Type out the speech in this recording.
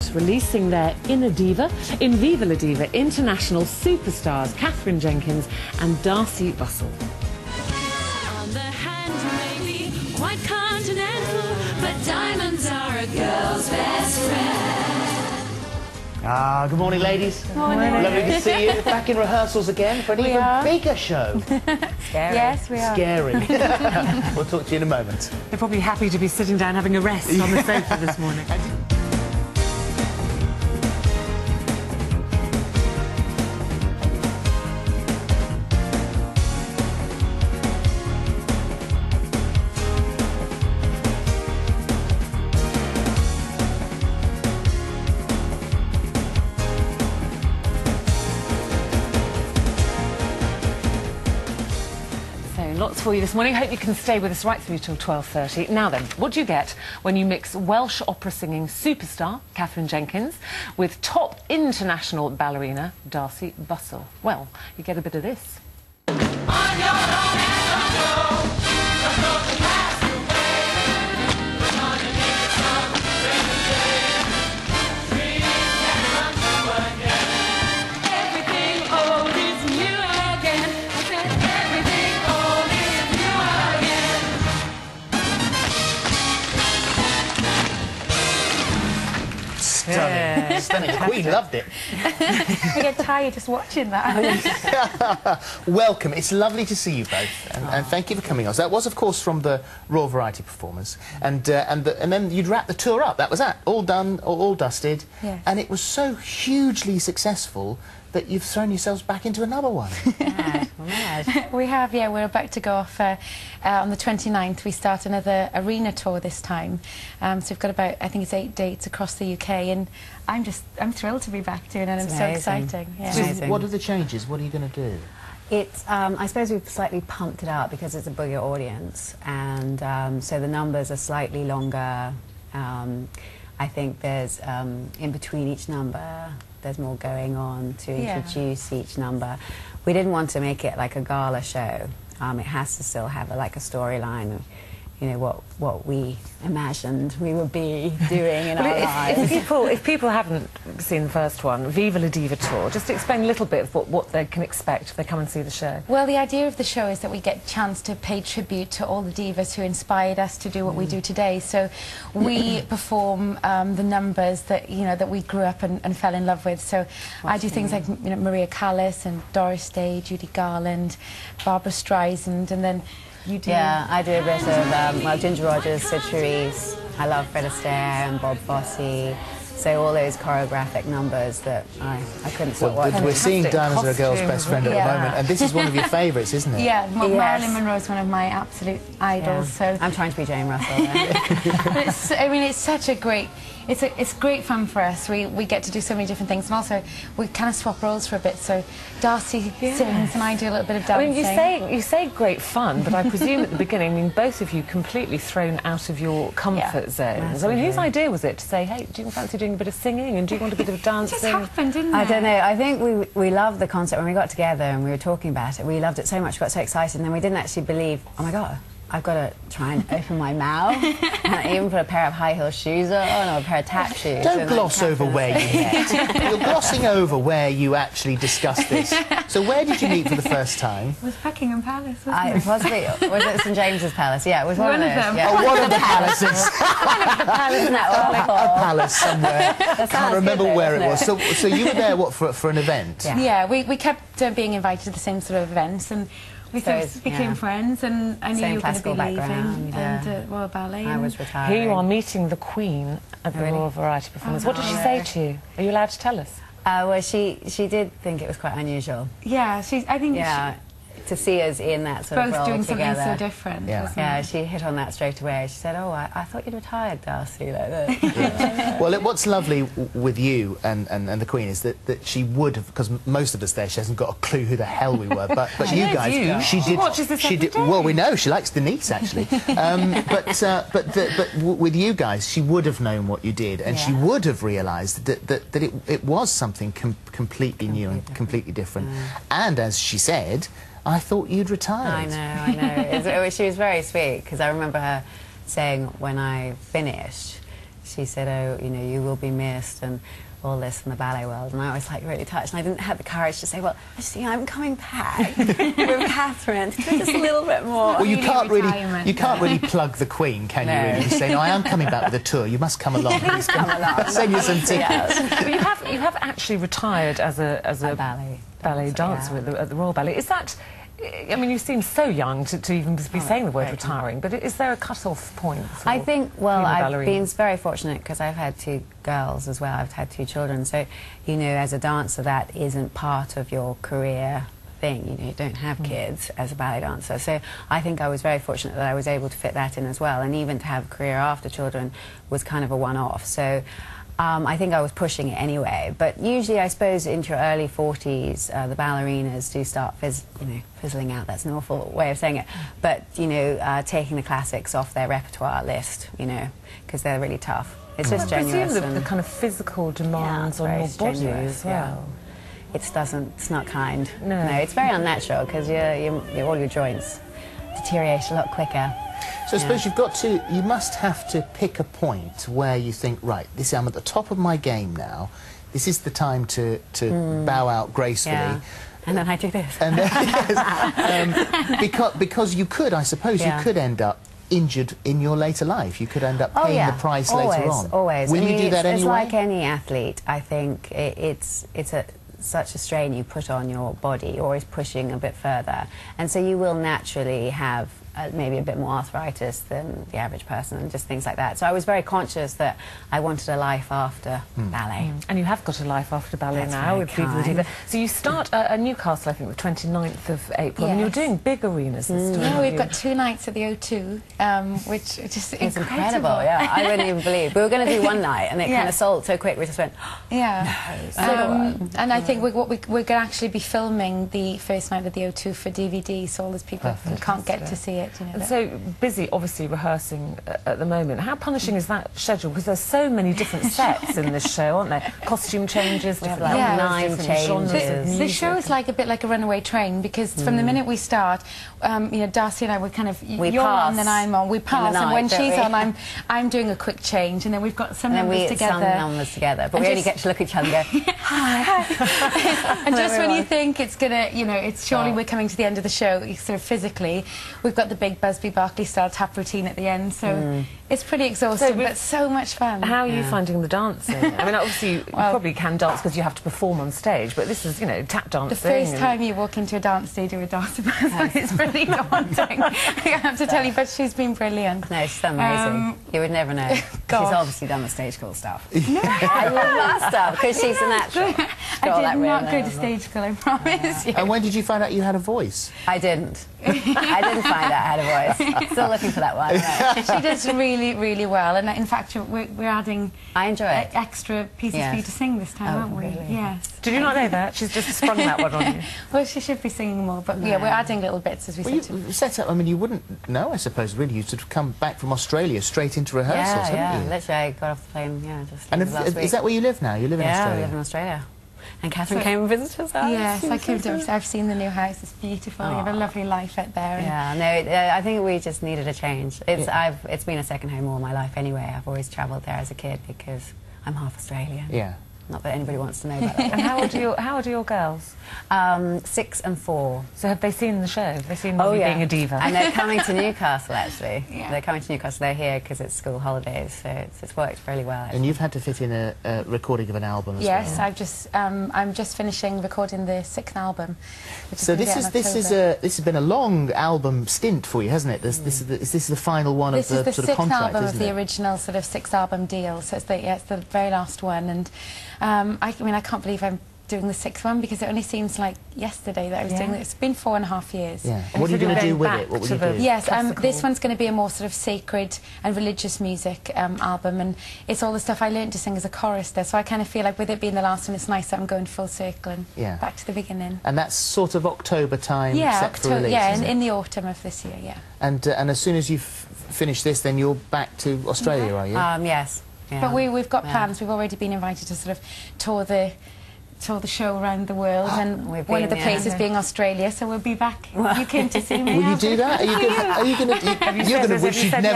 Releasing their inner diva in Viva La Diva, international superstars Katherine Jenkins and Darcy Bussel. On the hand you may be quite continental, but diamonds are a girl's best friend. Good morning, ladies. Morning. Lovely to see you. Back in rehearsals again for an even bigger show. Scary. Yes, we are. Scary. We'll talk to you in a moment. They're probably happy to be sitting down having a rest on the sofa this morning. Lots for you this morning. Hope you can stay with us right through till 12:30. Now then, what do you get when you mix Welsh opera singing superstar Katherine Jenkins with top international ballerina Darcy Bussel? Well, you get a bit of this. Stunning. Stunning. The Queen loved it. I get tired just watching that. Welcome. It's lovely to see you both, and thank you for coming on. So that was, of course, from the Royal Variety Performance, and then you'd wrap the tour up. That was that. All done, all dusted, Yes. and it was so hugely successful that you've thrown yourselves back into another one. Mad. We have, yeah. We're about to go off on the 29th. We start another arena tour this time. So we've got about, I think it's 8 dates across the UK, and I'm thrilled to be back doing it. It's so exciting. Yeah. So what are the changes? What are you going to do? It's, I suppose we've slightly pumped it up because it's a bigger audience, and so the numbers are slightly longer. I think there's, in between each number, there's more going on to introduce each number. We didn't want to make it like a gala show. It has to still have like a storyline, you know, what we imagined we would be doing in our lives. If people haven't seen the first one, Viva La Diva tour, just explain a little bit of what they can expect if they come and see the show. Well, the idea of the show is that we get a chance to pay tribute to all the divas who inspired us to do what we do today. So we perform the numbers that, you know, that we grew up and fell in love with. So I do things like, you know, Maria Callas and Doris Day, Judy Garland, Barbara Streisand, and then you do. Yeah, I do a bit of, well, Ginger Rogers, Sid Charisse, I love Fred Astaire and Bob Fosse. So all those choreographic numbers that I couldn't stop watching. We're seeing Diamonds Are a Girl's Best Friend at the moment, and this is one of your favourites, isn't it? Yeah, well, Marilyn Monroe is one of my absolute idols. So I'm trying to be Jane Russell. But I mean, it's such a great. It's great fun for us. We get to do so many different things, and also we kind of swap roles for a bit. So Darcy sings and I do a little bit of dancing. I mean, you say great fun, but I presume at the beginning, I mean, both of you completely thrown out of your comfort zones. I mean, whose idea was it to say, hey, do you fancy doing a bit of singing and do you want a bit of dancing? It just happened, didn't it? I don't know. I think we loved the concept when we got together and we were talking about it. We loved it so much, got so excited, and then we didn't actually believe, oh my God, I've got to try and open my mouth and even put a pair of high heel shoes on or a pair of tap shoes. Don't gloss over where you met. You're glossing over where you actually discussed this. So where did you meet for the first time? It was Buckingham Palace, wasn't it? Possibly. Was it St James's Palace? Yeah, it was one of those. them. Yeah. Oh, one of the palaces. One of the palaces. Isn't that awful? A palace somewhere. I can't remember good, where it though, was. So you were there, what, for an event? Yeah, we kept being invited to the same sort of events, and we sort of became friends, and I knew you were going to be leaving, and Royal Ballet. I was retiring. Here you are meeting the Queen at the Royal Variety Performance. What did she say to you? Are you allowed to tell us? Well, she did think it was quite unusual. Yeah, I think to see us in that sort of both role doing together. something so different. Yeah, she hit on that straight away. She said, "Oh, I thought you'd retired, Darcy." Like that. Well, what's lovely with you and the Queen is that she would have, because most of us there, she hasn't got a clue who the hell we were. But you guys, she did. Watches this she did. Well, we know she likes Denise actually. But with you guys, she would have known what you did, and she would have realised that it was something completely new and completely different. And as she said, I thought you'd retired. I know. She was very sweet, because I remember her saying when I finished, she said, oh, you know, you will be missed and all this from the ballet world. And I was like really touched, and I didn't have the courage to say, well, actually, I'm coming back with Katherine to do just a little bit more. Well, you can't really plug the Queen, can you? Really? You say, no, I am coming back with a tour. You must come along. Please come along. I'll send you some tickets. But you have actually retired as a ballet dancer at the Royal Ballet. Is that? I mean, you seem so young to even be saying the word retiring, but is there a cut-off point? I think, well, I've been very fortunate because I've had 2 girls as well. I've had 2 children. So, you know, as a dancer, that isn't part of your career thing. You know, you don't have kids as a ballet dancer. So I think I was very fortunate that I was able to fit that in as well. And even to have a career after children was kind of a one-off. So I think I was pushing it anyway, but usually I suppose into your early 40s the ballerinas do start fizzling out. That's an awful way of saying it, but you know, taking the classics off their repertoire list, you know, because they're really tough. It's just strenuous. I presume the kind of physical demands on your body as well. It's not kind. No, it's very unnatural because all your joints deteriorate a lot quicker. So I suppose you must have to pick a point where you think, right, I'm at the top of my game now. This is the time to bow out gracefully. Yeah. And then I do this. And then, yes, because you could, I suppose, you could end up injured in your later life. You could end up paying the price later on. Always. Will you do that anyway? It's like any athlete. I think it's such a strain you put on your body. You're always pushing a bit further. And so you will naturally have maybe a bit more arthritis than the average person and just things like that. So I was very conscious that I wanted a life after ballet. And you have got a life after ballet now with Viva La Diva. So you start at Newcastle, I think, the 29th of April. Yes. And you're doing big arenas this time. Yeah, we've got 2 nights at the O2, which is just incredible. Yeah, I wouldn't even believe. We were going to do one night and it kind of sold so quick we just went, and I think we're going to actually be filming the first night of the O2 for DVD, so all those people who can't get to see it. You know, and so busy, obviously, rehearsing at the moment. How punishing is that schedule? Because there's so many different sets in this show, aren't there? Costume changes, different 9 changes. The show is like a bit like a runaway train because from the minute we start, you know, Darcy and I would kind of you're on, then I'm on. We pass, and when she's on, I'm doing a quick change, and then we've got some numbers together. But we only get to look at each other and go, hi. And just when you think it's gonna, you know, it's surely we're coming to the end of the show, sort of physically, we've got the big Busby Berkeley style tap routine at the end, so it's pretty exhausting, but so much fun. How are you finding the dancing? I mean, obviously you probably can dance because you have to perform on stage, but this is, you know, tap dancing. The first time you walk into a dance studio with Darcy Bussel, it's pretty daunting. I have to tell you, but she's been brilliant. No, she's amazing. You would never know. She's obviously done the stage school stuff. No. I love that stuff because she's a natural. I did not go to stage school, I promise you. And when did you find out you had a voice? I didn't. I didn't find out I had a voice. Still looking for that one. She does really, really well, and in fact, we're adding extra pieces for you to sing this time, aren't we? Really? Yes. Did you not know that? She's just sprung that one on you. Well, she should be singing more, but yeah, we're adding little bits as we set up. I mean, you wouldn't know, I suppose, really. You sort of come back from Australia straight into rehearsals, haven't you? Literally, I got off the plane, just last week. Is that where you live now? You live in Australia? Yeah, I live in Australia. And Katherine came and visited us. Yes, I came to. I've seen the new house. It's beautiful. You have a lovely life out there. Yeah, no, I think we just needed a change. It's been a second home all my life anyway. I've always travelled there as a kid because I'm half Australian. Yeah. Not that anybody wants to know about that. And how old are your girls? 6 and 4. So have they seen the show? Have they seen Mummy being a diva? And they're coming to Newcastle, actually. Yeah. They're coming to Newcastle. They're here because it's school holidays, so it's worked really well, actually. And you've had to fit in a recording of an album as well. Yes, I'm just finishing recording the 6th album. So this has been a long album stint for you, hasn't it? Is this the final one of the sort of contract? This is the 6th album of the original sort of 6-album deal. So it's the very last one, and I mean, I can't believe I'm doing the 6th one because it only seems like yesterday that I was doing it. It's been 4.5 years. Yeah. And what are you going to do with it? What will you do? Yes, this one's going to be a more sort of sacred and religious music album, and it's all the stuff I learned to sing as a chorister, so I kind of feel like with it being the last one, it's nice that I'm going full circle and back to the beginning. And that's sort of October time set for release, in the autumn of this year, And as soon as you've finished this, then you're back to Australia, are you? Yes. Yeah. But we've got plans. We've already been invited to sort of tour the show around the world, and one of the places being Australia, so we'll be back. You came to see me. Will you do that? Are you going to? You're going to wish you'd never